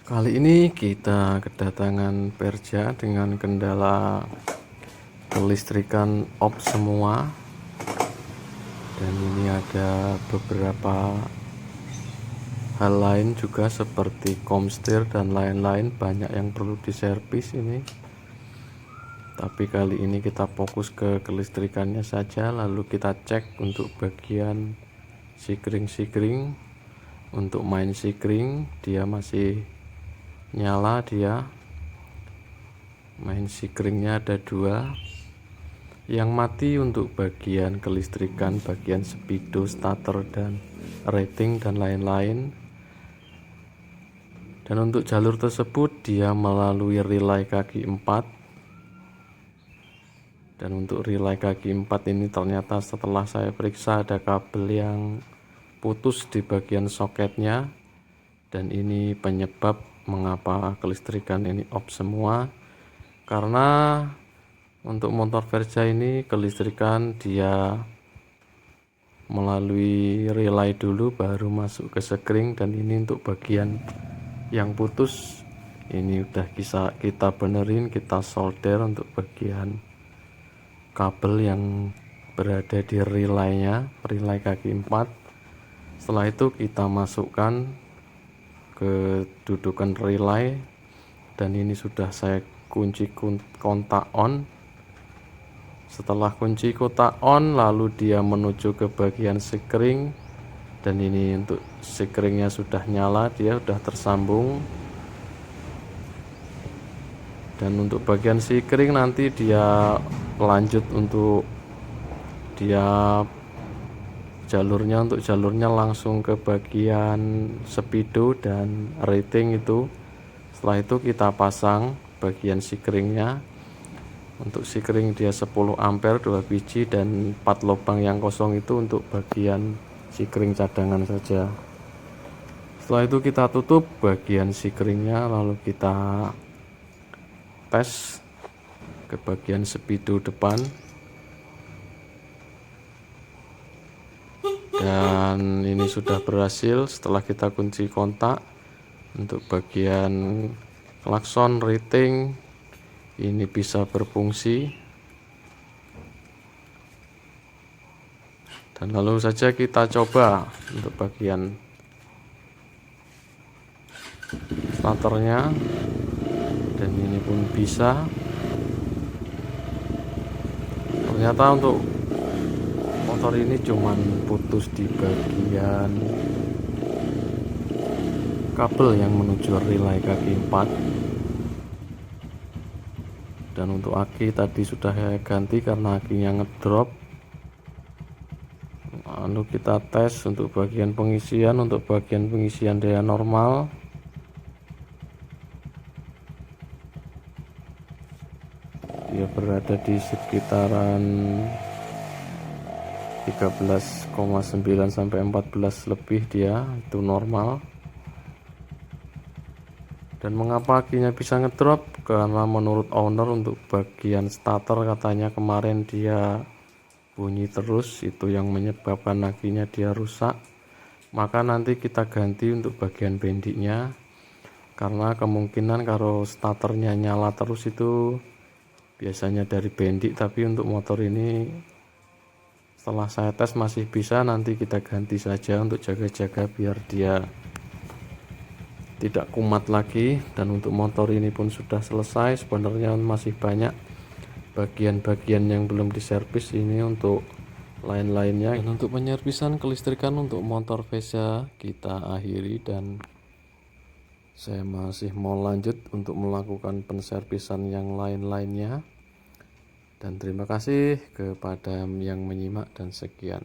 Kali ini kita kedatangan Perja dengan kendala kelistrikan off semua, dan ini ada beberapa hal lain juga seperti komstir dan lain-lain, banyak yang perlu diservis ini. Tapi kali ini kita fokus ke kelistrikannya saja, lalu kita cek untuk bagian sikring. Untuk main sikring dia masih nyala, dia main sikringnya ada 2 yang mati. Untuk bagian kelistrikan, bagian speedo, starter dan rating dan lain-lain. Dan untuk jalur tersebut dia melalui relay kaki 4. Dan untuk relay kaki 4 ini ternyata setelah saya periksa ada kabel yang putus di bagian soketnya, dan ini penyebab mengapa kelistrikan ini off semua. Karena untuk motor Verja ini kelistrikan dia melalui relay dulu baru masuk ke sekring, dan ini untuk bagian yang putus ini udah kita benerin, kita solder untuk bagian kabel yang berada di relay kaki 4. Setelah itu kita masukkan ke dudukan relay, dan ini sudah saya kunci kontak on. Setelah kunci kontak on, lalu dia menuju ke bagian sikring, dan ini untuk sikringnya sudah nyala, dia sudah tersambung. Dan untuk bagian sikring nanti dia lanjut untuk dia untuk jalurnya langsung ke bagian speedo dan rating itu. Setelah itu kita pasang bagian sikringnya. Untuk sikring dia 10 ampere 2 biji, dan 4 lubang yang kosong itu untuk bagian sikring cadangan saja. Setelah itu kita tutup bagian sikringnya, lalu kita tes ke bagian speedo depan, dan ini sudah berhasil setelah kita kunci kontak. Untuk bagian klakson rating ini bisa berfungsi, dan lalu saja kita coba untuk bagian starternya, dan ini pun bisa. Ternyata untuk motor ini cuman putus di bagian kabel yang menuju relay kaki 4. Dan untuk aki tadi sudah saya ganti karena akinya ngedrop. Lalu kita tes untuk bagian pengisian. Untuk bagian pengisian daya normal dia berada di sekitaran 13,9 sampai 14 lebih, dia itu normal. Dan mengapa akinya bisa ngedrop? Karena menurut owner untuk bagian starter katanya kemarin dia bunyi terus, itu yang menyebabkan akinya dia rusak. Maka nanti kita ganti untuk bagian bendiknya, karena kemungkinan kalau starternya nyala terus itu biasanya dari bendik. Tapi untuk motor ini setelah saya tes masih bisa, nanti kita ganti saja untuk jaga-jaga biar dia tidak kumat lagi. Dan untuk motor ini pun sudah selesai, sebenarnya masih banyak bagian-bagian yang belum diservis ini untuk lain-lainnya. Dan untuk penyervisan kelistrikan untuk motor Verja kita akhiri, dan saya masih mau lanjut untuk melakukan penservisan yang lain-lainnya. Dan terima kasih kepada yang menyimak, dan sekian.